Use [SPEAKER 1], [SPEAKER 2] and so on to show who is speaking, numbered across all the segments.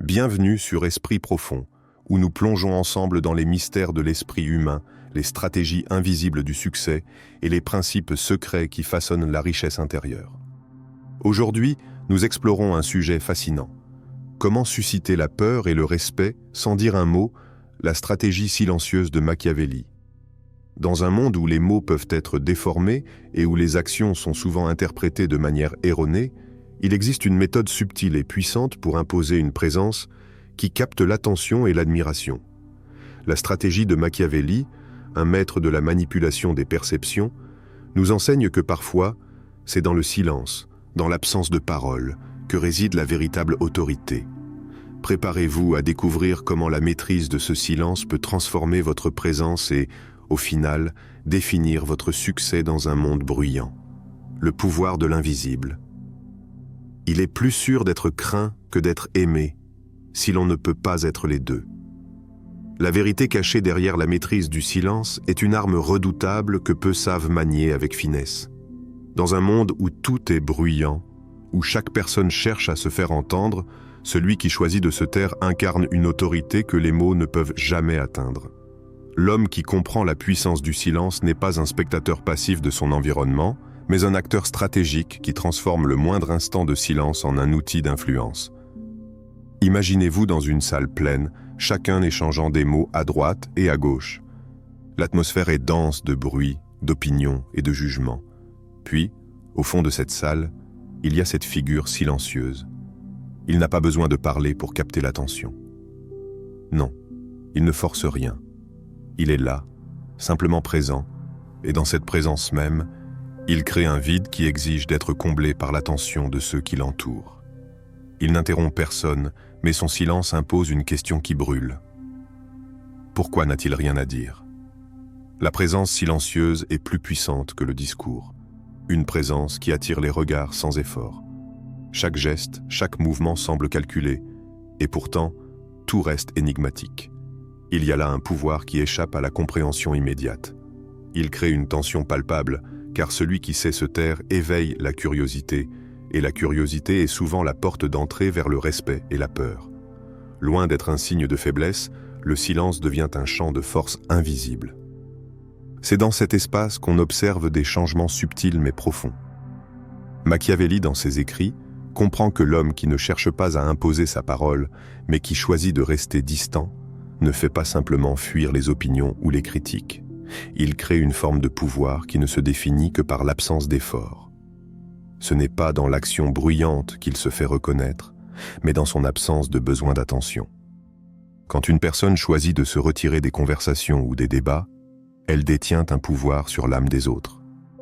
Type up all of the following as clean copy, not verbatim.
[SPEAKER 1] Bienvenue sur Esprit Profond, où nous plongeons ensemble dans les mystères de l'esprit humain, les stratégies invisibles du succès et les principes secrets qui façonnent la richesse intérieure. Aujourd'hui, nous explorons un sujet fascinant. Comment susciter la peur et le respect sans dire un mot, la stratégie silencieuse de Machiavelli. Dans un monde où les mots peuvent être déformés et où les actions sont souvent interprétées de manière erronée, il existe une méthode subtile et puissante pour imposer une présence qui capte l'attention et l'admiration. La stratégie de Machiavelli, un maître de la manipulation des perceptions, nous enseigne que parfois, c'est dans le silence, dans l'absence de parole, que réside la véritable autorité. Préparez-vous à découvrir comment la maîtrise de ce silence peut transformer votre présence et, au final, définir votre succès dans un monde bruyant. Le pouvoir de l'invisible. Il est plus sûr d'être craint que d'être aimé, si l'on ne peut pas être les deux. La vérité cachée derrière la maîtrise du silence est une arme redoutable que peu savent manier avec finesse. Dans un monde où tout est bruyant, où chaque personne cherche à se faire entendre, celui qui choisit de se taire incarne une autorité que les mots ne peuvent jamais atteindre. L'homme qui comprend la puissance du silence n'est pas un spectateur passif de son environnement, mais un acteur stratégique qui transforme le moindre instant de silence en un outil d'influence. Imaginez-vous dans une salle pleine, chacun échangeant des mots à droite et à gauche. L'atmosphère est dense de bruit, d'opinions et de jugements. Puis, au fond de cette salle, il y a cette figure silencieuse. Il n'a pas besoin de parler pour capter l'attention. Non, il ne force rien. Il est là, simplement présent, et dans cette présence même, il crée un vide qui exige d'être comblé par l'attention de ceux qui l'entourent. Il n'interrompt personne, mais son silence impose une question qui brûle. Pourquoi n'a-t-il rien à dire? La présence silencieuse est plus puissante que le discours. Une présence qui attire les regards sans effort. Chaque geste, chaque mouvement semble calculé, et pourtant, tout reste énigmatique. Il y a là un pouvoir qui échappe à la compréhension immédiate. Il crée une tension palpable, car celui qui sait se taire éveille la curiosité, et la curiosité est souvent la porte d'entrée vers le respect et la peur. Loin d'être un signe de faiblesse, le silence devient un champ de force invisible. C'est dans cet espace qu'on observe des changements subtils mais profonds. Machiavelli, dans ses écrits, comprend que l'homme qui ne cherche pas à imposer sa parole, mais qui choisit de rester distant, ne fait pas simplement fuir les opinions ou les critiques. Il crée une forme de pouvoir qui ne se définit que par l'absence d'effort. Ce n'est pas dans l'action bruyante qu'il se fait reconnaître, mais dans son absence de besoin d'attention. Quand une personne choisit de se retirer des conversations ou des débats, elle détient un pouvoir sur l'âme des autres.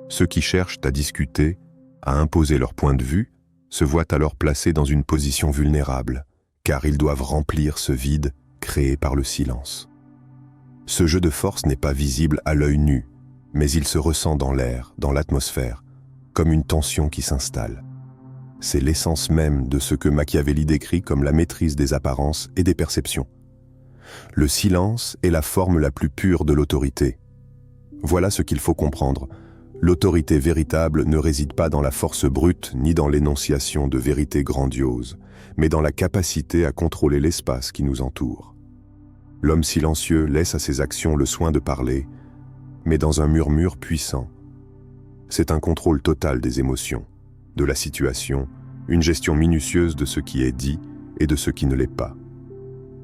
[SPEAKER 1] Ceux qui cherchent à discuter, à imposer leur point de vue, se voient alors placés dans une position vulnérable, car ils doivent remplir ce vide créé par le silence. Ce jeu de force n'est pas visible à l'œil nu, mais il se ressent dans l'air, dans l'atmosphère, comme une tension qui s'installe. C'est l'essence même de ce que Machiavelli décrit comme la maîtrise des apparences et des perceptions. Le silence est la forme la plus pure de l'autorité. Voilà ce qu'il faut comprendre. L'autorité véritable ne réside pas dans la force brute ni dans l'énonciation de vérités grandioses, mais dans la capacité à contrôler l'espace qui nous entoure. L'homme silencieux laisse à ses actions le soin de parler, mais dans un murmure puissant. C'est un contrôle total des émotions, de la situation, une gestion minutieuse de ce qui est dit et de ce qui ne l'est pas.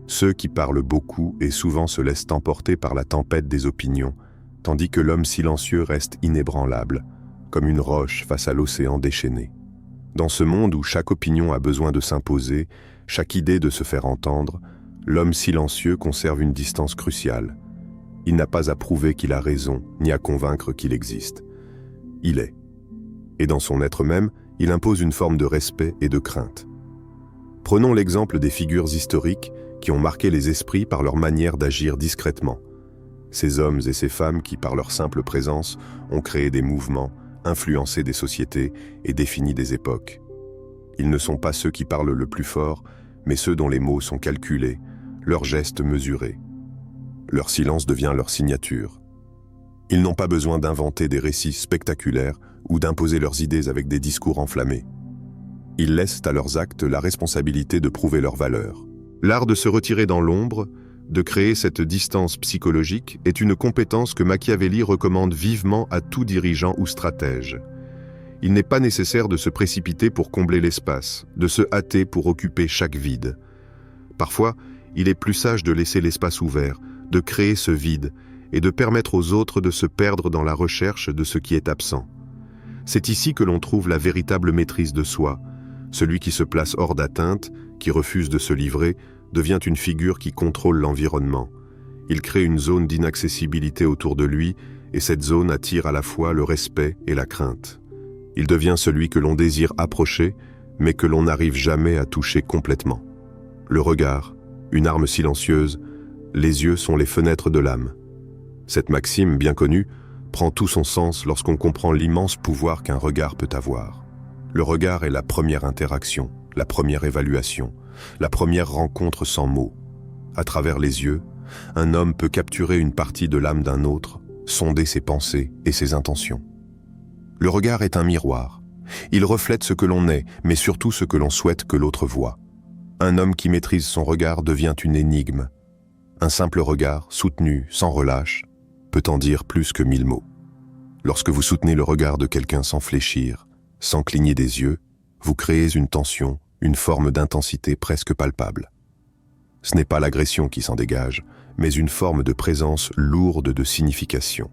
[SPEAKER 1] Ceux qui parlent beaucoup et souvent se laissent emporter par la tempête des opinions, tandis que l'homme silencieux reste inébranlable, comme une roche face à l'océan déchaîné. Dans ce monde où chaque opinion a besoin de s'imposer, chaque idée de se faire entendre, l'homme silencieux conserve une distance cruciale. Il n'a pas à prouver qu'il a raison, ni à convaincre qu'il existe. Il est. Et dans son être même, il impose une forme de respect et de crainte. Prenons l'exemple des figures historiques qui ont marqué les esprits par leur manière d'agir discrètement. Ces hommes et ces femmes qui, par leur simple présence, ont créé des mouvements, influencé des sociétés et défini des époques. Ils ne sont pas ceux qui parlent le plus fort, mais ceux dont les mots sont calculés, leurs gestes mesurés. Leur silence devient leur signature. Ils n'ont pas besoin d'inventer des récits spectaculaires ou d'imposer leurs idées avec des discours enflammés. Ils laissent à leurs actes la responsabilité de prouver leur valeur. L'art de se retirer dans l'ombre, de créer cette distance psychologique, est une compétence que Machiavelli recommande vivement à tout dirigeant ou stratège. Il n'est pas nécessaire de se précipiter pour combler l'espace, de se hâter pour occuper chaque vide. Parfois, il est plus sage de laisser l'espace ouvert, de créer ce vide et de permettre aux autres de se perdre dans la recherche de ce qui est absent. C'est ici que l'on trouve la véritable maîtrise de soi. Celui qui se place hors d'atteinte, qui refuse de se livrer, devient une figure qui contrôle l'environnement. Il crée une zone d'inaccessibilité autour de lui, et cette zone attire à la fois le respect et la crainte. Il devient celui que l'on désire approcher, mais que l'on n'arrive jamais à toucher complètement. Le regard, une arme silencieuse, les yeux sont les fenêtres de l'âme. Cette maxime, bien connue, prend tout son sens lorsqu'on comprend l'immense pouvoir qu'un regard peut avoir. Le regard est la première interaction, la première évaluation, la première rencontre sans mots. À travers les yeux, un homme peut capturer une partie de l'âme d'un autre, sonder ses pensées et ses intentions. Le regard est un miroir. Il reflète ce que l'on est, mais surtout ce que l'on souhaite que l'autre voie. Un homme qui maîtrise son regard devient une énigme. Un simple regard, soutenu, sans relâche, peut en dire plus que 1000 mots. Lorsque vous soutenez le regard de quelqu'un sans fléchir, sans cligner des yeux, vous créez une tension, une forme d'intensité presque palpable. Ce n'est pas l'agression qui s'en dégage, mais une forme de présence lourde de signification.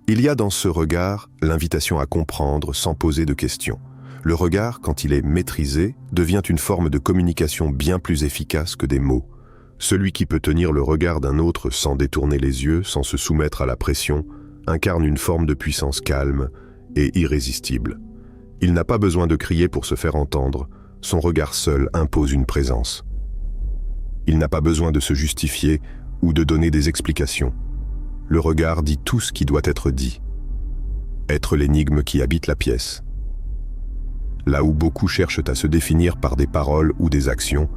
[SPEAKER 1] Il y a dans ce regard l'invitation à comprendre sans poser de questions. Le regard, quand il est maîtrisé, devient une forme de communication bien plus efficace que des mots. Celui qui peut tenir le regard d'un autre sans détourner les yeux, sans se soumettre à la pression, incarne une forme de puissance calme et irrésistible. Il n'a pas besoin de crier pour se faire entendre, son regard seul impose une présence. Il n'a pas besoin de se justifier ou de donner des explications. Le regard dit tout ce qui doit être dit. Être l'énigme qui habite la pièce. Là où beaucoup cherchent à se définir par des paroles ou des actions,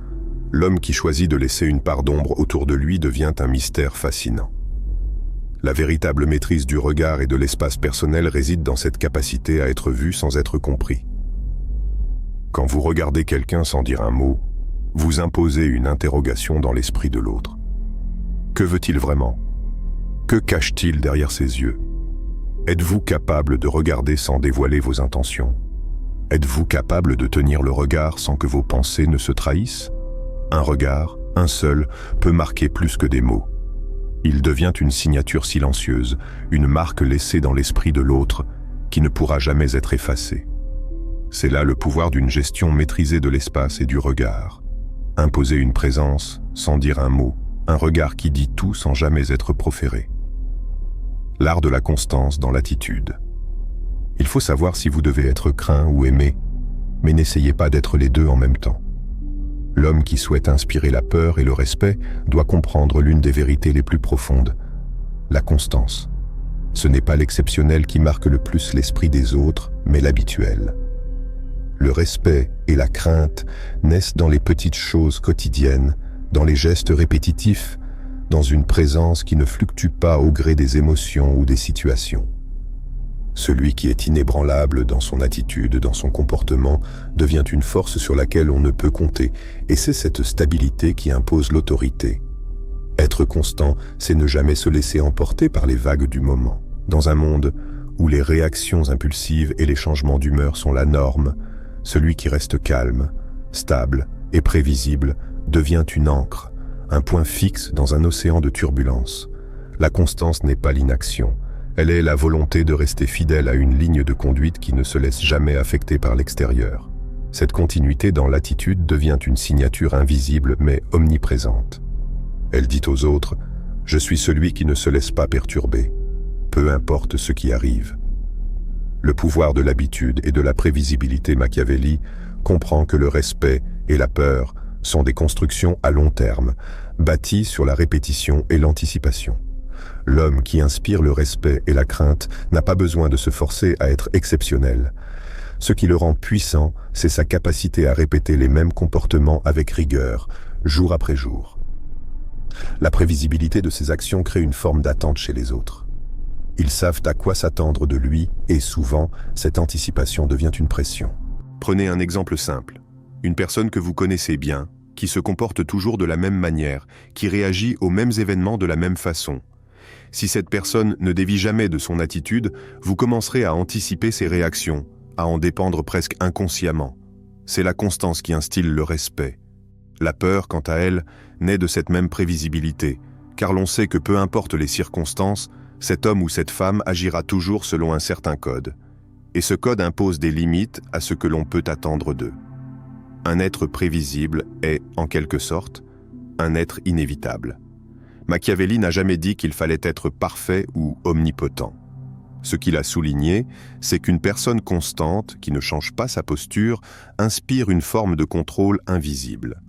[SPEAKER 1] l'homme qui choisit de laisser une part d'ombre autour de lui devient un mystère fascinant. La véritable maîtrise du regard et de l'espace personnel réside dans cette capacité à être vu sans être compris. Quand vous regardez quelqu'un sans dire un mot, vous imposez une interrogation dans l'esprit de l'autre. Que veut-il vraiment? Que cache-t-il derrière ses yeux? Êtes-vous capable de regarder sans dévoiler vos intentions? Êtes-vous capable de tenir le regard sans que vos pensées ne se trahissent? Un regard, un seul, peut marquer plus que des mots. Il devient une signature silencieuse, une marque laissée dans l'esprit de l'autre, qui ne pourra jamais être effacée. C'est là le pouvoir d'une gestion maîtrisée de l'espace et du regard. Imposer une présence sans dire un mot, un regard qui dit tout sans jamais être proféré. L'art de la constance dans l'attitude. Il faut savoir si vous devez être craint ou aimé, mais n'essayez pas d'être les deux en même temps. L'homme qui souhaite inspirer la peur et le respect doit comprendre l'une des vérités les plus profondes, la constance. Ce n'est pas l'exceptionnel qui marque le plus l'esprit des autres, mais l'habituel. Le respect et la crainte naissent dans les petites choses quotidiennes, dans les gestes répétitifs, dans une présence qui ne fluctue pas au gré des émotions ou des situations. Celui qui est inébranlable dans son attitude, dans son comportement, devient une force sur laquelle on ne peut compter, et c'est cette stabilité qui impose l'autorité. Être constant, c'est ne jamais se laisser emporter par les vagues du moment. Dans un monde où les réactions impulsives et les changements d'humeur sont la norme, celui qui reste calme, stable et prévisible devient une ancre, un point fixe dans un océan de turbulences. La constance n'est pas l'inaction. Elle est la volonté de rester fidèle à une ligne de conduite qui ne se laisse jamais affecter par l'extérieur. Cette continuité dans l'attitude devient une signature invisible mais omniprésente. Elle dit aux autres « Je suis celui qui ne se laisse pas perturber, peu importe ce qui arrive ». Le pouvoir de l'habitude et de la prévisibilité Machiavelli comprend que le respect et la peur sont des constructions à long terme, bâties sur la répétition et l'anticipation. L'homme qui inspire le respect et la crainte n'a pas besoin de se forcer à être exceptionnel. Ce qui le rend puissant, c'est sa capacité à répéter les mêmes comportements avec rigueur, jour après jour. La prévisibilité de ses actions crée une forme d'attente chez les autres. Ils savent à quoi s'attendre de lui et souvent, cette anticipation devient une pression. Prenez un exemple simple. Une personne que vous connaissez bien, qui se comporte toujours de la même manière, qui réagit aux mêmes événements de la même façon. Si cette personne ne dévie jamais de son attitude, vous commencerez à anticiper ses réactions, à en dépendre presque inconsciemment. C'est la constance qui instille le respect. La peur, quant à elle, naît de cette même prévisibilité, car l'on sait que peu importe les circonstances, cet homme ou cette femme agira toujours selon un certain code. Et ce code impose des limites à ce que l'on peut attendre d'eux. Un être prévisible est, en quelque sorte, un être inévitable. Machiavelli n'a jamais dit qu'il fallait être parfait ou omnipotent. Ce qu'il a souligné, c'est qu'une personne constante, qui ne change pas sa posture, inspire une forme de contrôle invisible.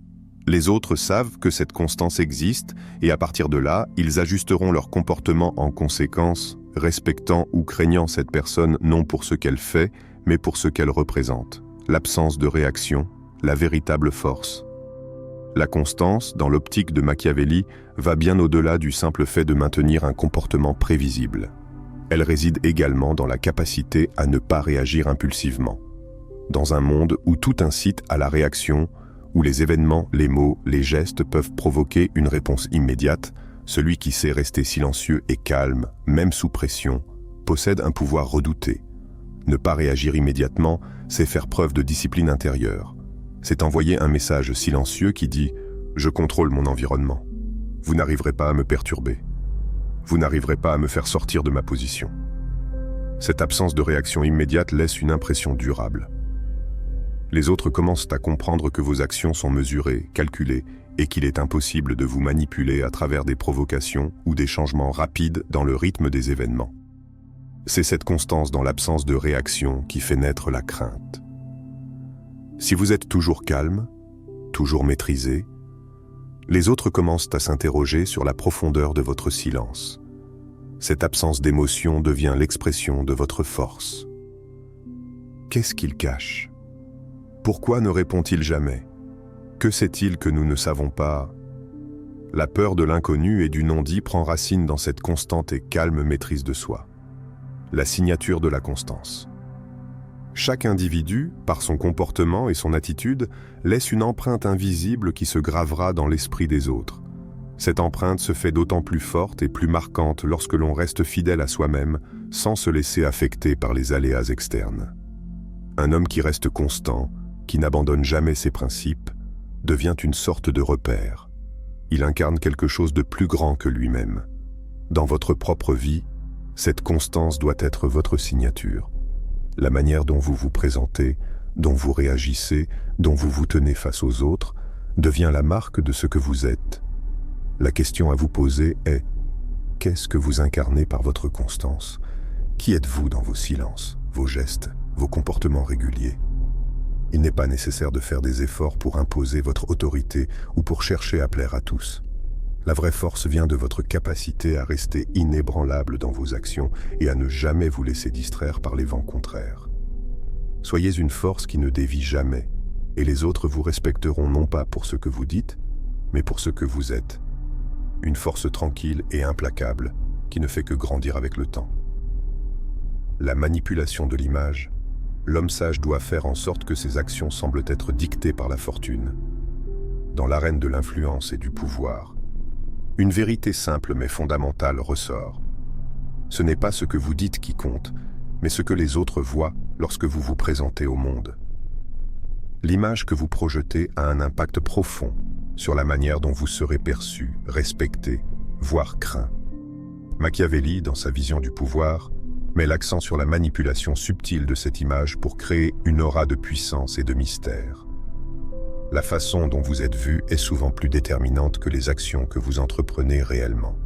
[SPEAKER 1] Les autres savent que cette constance existe et à partir de là, ils ajusteront leur comportement en conséquence, respectant ou craignant cette personne non pour ce qu'elle fait, mais pour ce qu'elle représente. L'absence de réaction, la véritable force. La constance, dans l'optique de Machiavelli, va bien au-delà du simple fait de maintenir un comportement prévisible. Elle réside également dans la capacité à ne pas réagir impulsivement. Dans un monde où tout incite à la réaction, où les événements, les mots, les gestes peuvent provoquer une réponse immédiate, celui qui sait rester silencieux et calme, même sous pression, possède un pouvoir redouté. Ne pas réagir immédiatement, c'est faire preuve de discipline intérieure. C'est envoyer un message silencieux qui dit « Je contrôle mon environnement. Vous n'arriverez pas à me perturber. Vous n'arriverez pas à me faire sortir de ma position. » Cette absence de réaction immédiate laisse une impression durable. Les autres commencent à comprendre que vos actions sont mesurées, calculées, et qu'il est impossible de vous manipuler à travers des provocations ou des changements rapides dans le rythme des événements. C'est cette constance dans l'absence de réaction qui fait naître la crainte. Si vous êtes toujours calme, toujours maîtrisé, les autres commencent à s'interroger sur la profondeur de votre silence. Cette absence d'émotion devient l'expression de votre force. Qu'est-ce qu'il cache ? Pourquoi ne répond-il jamais ? Que sait-il que nous ne savons pas ? La peur de l'inconnu et du non-dit prend racine dans cette constante et calme maîtrise de soi. La signature de la constance. Chaque individu, par son comportement et son attitude, laisse une empreinte invisible qui se gravera dans l'esprit des autres. Cette empreinte se fait d'autant plus forte et plus marquante lorsque l'on reste fidèle à soi-même, sans se laisser affecter par les aléas externes. Un homme qui reste constant, qui n'abandonne jamais ses principes, devient une sorte de repère. Il incarne quelque chose de plus grand que lui-même. Dans votre propre vie, cette constance doit être votre signature. La manière dont vous vous présentez, dont vous réagissez, dont vous vous tenez face aux autres, devient la marque de ce que vous êtes. La question à vous poser est « Qu'est-ce que vous incarnez par votre constance ? Qui êtes-vous dans vos silences, vos gestes, vos comportements réguliers ?» Il n'est pas nécessaire de faire des efforts pour imposer votre autorité ou pour chercher à plaire à tous. La vraie force vient de votre capacité à rester inébranlable dans vos actions et à ne jamais vous laisser distraire par les vents contraires. Soyez une force qui ne dévie jamais, et les autres vous respecteront non pas pour ce que vous dites, mais pour ce que vous êtes. Une force tranquille et implacable qui ne fait que grandir avec le temps. La manipulation de l'image. L'homme sage doit faire en sorte que ses actions semblent être dictées par la fortune. Dans l'arène de l'influence et du pouvoir, une vérité simple mais fondamentale ressort. Ce n'est pas ce que vous dites qui compte, mais ce que les autres voient lorsque vous vous présentez au monde. L'image que vous projetez a un impact profond sur la manière dont vous serez perçu, respecté, voire craint. Machiavelli, dans sa vision du pouvoir, met l'accent sur la manipulation subtile de cette image pour créer une aura de puissance et de mystère. La façon dont vous êtes vu est souvent plus déterminante que les actions que vous entreprenez réellement.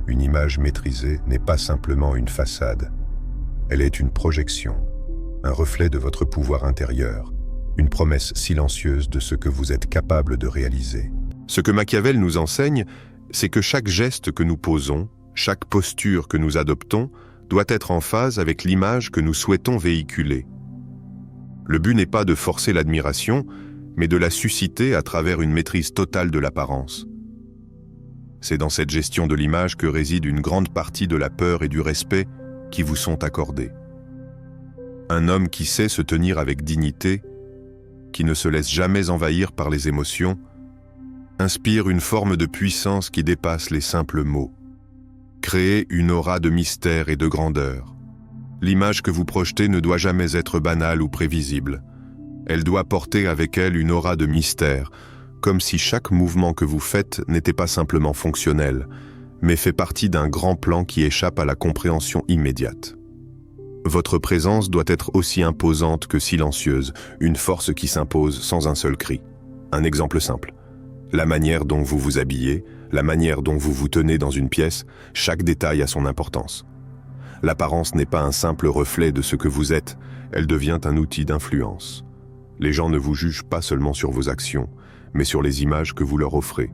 [SPEAKER 1] Une image maîtrisée n'est pas simplement une façade. Elle est une projection, un reflet de votre pouvoir intérieur, une promesse silencieuse de ce que vous êtes capable de réaliser. Ce que Machiavel nous enseigne, c'est que chaque geste que nous posons, chaque posture que nous adoptons, doit être en phase avec l'image que nous souhaitons véhiculer. Le but n'est pas de forcer l'admiration, mais de la susciter à travers une maîtrise totale de l'apparence. C'est dans cette gestion de l'image que réside une grande partie de la peur et du respect qui vous sont accordés. Un homme qui sait se tenir avec dignité, qui ne se laisse jamais envahir par les émotions, inspire une forme de puissance qui dépasse les simples mots. Créez une aura de mystère et de grandeur. L'image que vous projetez ne doit jamais être banale ou prévisible. Elle doit porter avec elle une aura de mystère, comme si chaque mouvement que vous faites n'était pas simplement fonctionnel, mais fait partie d'un grand plan qui échappe à la compréhension immédiate. Votre présence doit être aussi imposante que silencieuse, une force qui s'impose sans un seul cri. Un exemple simple. La manière dont vous vous habillez, la manière dont vous vous tenez dans une pièce, chaque détail a son importance. L'apparence n'est pas un simple reflet de ce que vous êtes, elle devient un outil d'influence. Les gens ne vous jugent pas seulement sur vos actions, mais sur les images que vous leur offrez.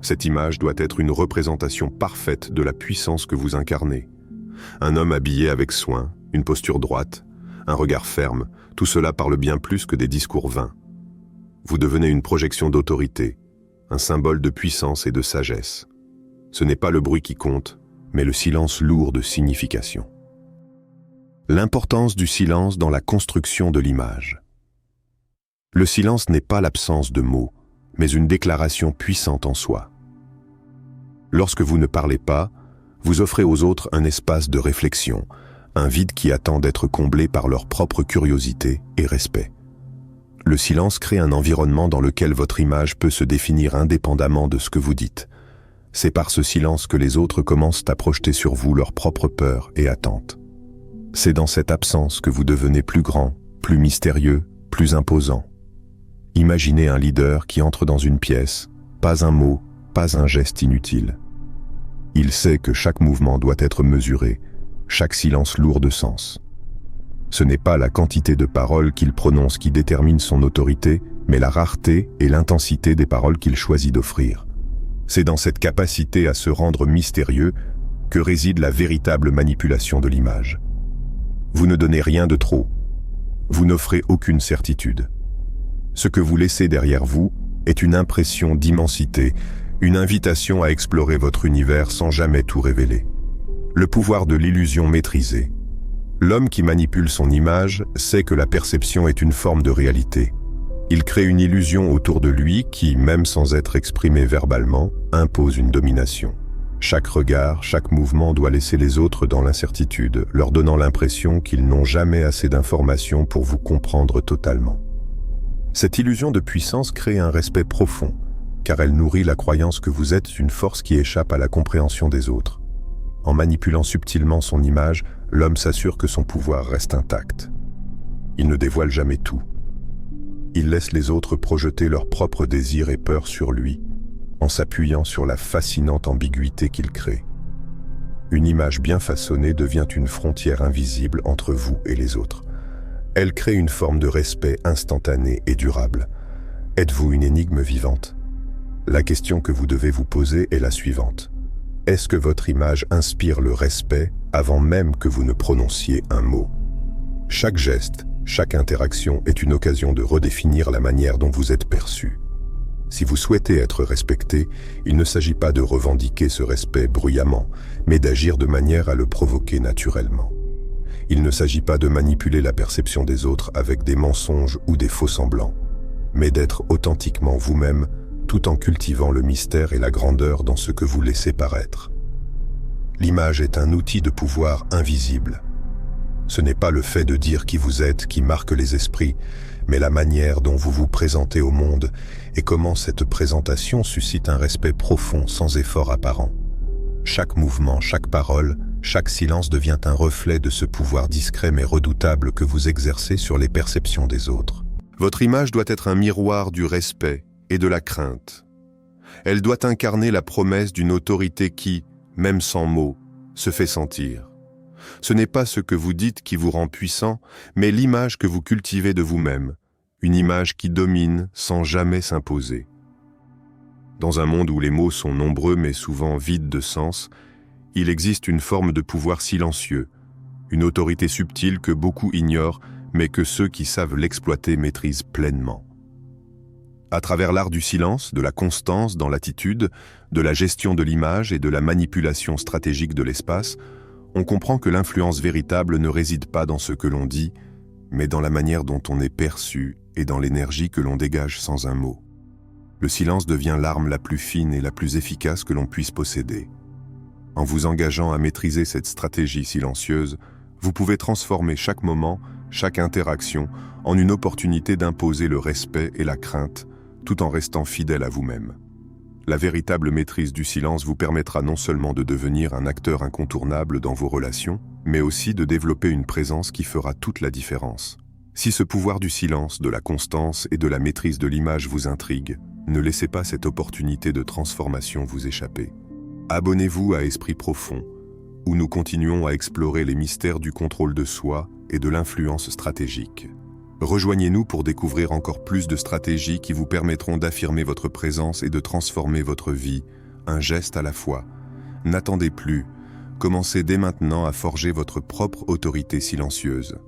[SPEAKER 1] Cette image doit être une représentation parfaite de la puissance que vous incarnez. Un homme habillé avec soin, une posture droite, un regard ferme, tout cela parle bien plus que des discours vains. Vous devenez une projection d'autorité, un symbole de puissance et de sagesse. Ce n'est pas le bruit qui compte, mais le silence lourd de signification. L'importance du silence dans la construction de l'image. Le silence n'est pas l'absence de mots, mais une déclaration puissante en soi. Lorsque vous ne parlez pas, vous offrez aux autres un espace de réflexion, un vide qui attend d'être comblé par leur propre curiosité et respect. Le silence crée un environnement dans lequel votre image peut se définir indépendamment de ce que vous dites. C'est par ce silence que les autres commencent à projeter sur vous leurs propres peurs et attentes. C'est dans cette absence que vous devenez plus grand, plus mystérieux, plus imposant. Imaginez un leader qui entre dans une pièce, pas un mot, pas un geste inutile. Il sait que chaque mouvement doit être mesuré, chaque silence lourd de sens. Ce n'est pas la quantité de paroles qu'il prononce qui détermine son autorité, mais la rareté et l'intensité des paroles qu'il choisit d'offrir. C'est dans cette capacité à se rendre mystérieux que réside la véritable manipulation de l'image. Vous ne donnez rien de trop. Vous n'offrez aucune certitude. Ce que vous laissez derrière vous est une impression d'immensité, une invitation à explorer votre univers sans jamais tout révéler. Le pouvoir de l'illusion maîtrisée. L'homme qui manipule son image sait que la perception est une forme de réalité. Il crée une illusion autour de lui qui, même sans être exprimée verbalement, impose une domination. Chaque regard, chaque mouvement doit laisser les autres dans l'incertitude, leur donnant l'impression qu'ils n'ont jamais assez d'informations pour vous comprendre totalement. Cette illusion de puissance crée un respect profond, car elle nourrit la croyance que vous êtes une force qui échappe à la compréhension des autres. En manipulant subtilement son image, l'homme s'assure que son pouvoir reste intact. Il ne dévoile jamais tout. Il laisse les autres projeter leurs propres désirs et peurs sur lui, en s'appuyant sur la fascinante ambiguïté qu'il crée. Une image bien façonnée devient une frontière invisible entre vous et les autres. Elle crée une forme de respect instantané et durable. Êtes-vous une énigme vivante? La question que vous devez vous poser est la suivante. Est-ce que votre image inspire le respect avant même que vous ne prononciez un mot? Chaque geste, chaque interaction est une occasion de redéfinir la manière dont vous êtes perçu. Si vous souhaitez être respecté, il ne s'agit pas de revendiquer ce respect bruyamment, mais d'agir de manière à le provoquer naturellement. Il ne s'agit pas de manipuler la perception des autres avec des mensonges ou des faux-semblants, mais d'être authentiquement vous-même tout en cultivant le mystère et la grandeur dans ce que vous laissez paraître. L'image est un outil de pouvoir invisible. Ce n'est pas le fait de dire qui vous êtes qui marque les esprits, mais la manière dont vous vous présentez au monde et comment cette présentation suscite un respect profond sans effort apparent. Chaque mouvement, chaque parole, chaque silence devient un reflet de ce pouvoir discret mais redoutable que vous exercez sur les perceptions des autres. Votre image doit être un miroir du respect et de la crainte. Elle doit incarner la promesse d'une autorité qui, même sans mots, se fait sentir. Ce n'est pas ce que vous dites qui vous rend puissant, mais l'image que vous cultivez de vous-même, une image qui domine sans jamais s'imposer. Dans un monde où les mots sont nombreux mais souvent vides de sens, il existe une forme de pouvoir silencieux, une autorité subtile que beaucoup ignorent, mais que ceux qui savent l'exploiter maîtrisent pleinement. À travers l'art du silence, de la constance dans l'attitude, de la gestion de l'image et de la manipulation stratégique de l'espace, on comprend que l'influence véritable ne réside pas dans ce que l'on dit, mais dans la manière dont on est perçu et dans l'énergie que l'on dégage sans un mot. Le silence devient l'arme la plus fine et la plus efficace que l'on puisse posséder. En vous engageant à maîtriser cette stratégie silencieuse, vous pouvez transformer chaque moment, chaque interaction, en une opportunité d'imposer le respect et la crainte, tout en restant fidèle à vous-même. La véritable maîtrise du silence vous permettra non seulement de devenir un acteur incontournable dans vos relations, mais aussi de développer une présence qui fera toute la différence. Si ce pouvoir du silence, de la constance et de la maîtrise de l'image vous intrigue, ne laissez pas cette opportunité de transformation vous échapper. Abonnez-vous à Esprit Profond, où nous continuons à explorer les mystères du contrôle de soi et de l'influence stratégique. Rejoignez-nous pour découvrir encore plus de stratégies qui vous permettront d'affirmer votre présence et de transformer votre vie, un geste à la fois. N'attendez plus, commencez dès maintenant à forger votre propre autorité silencieuse.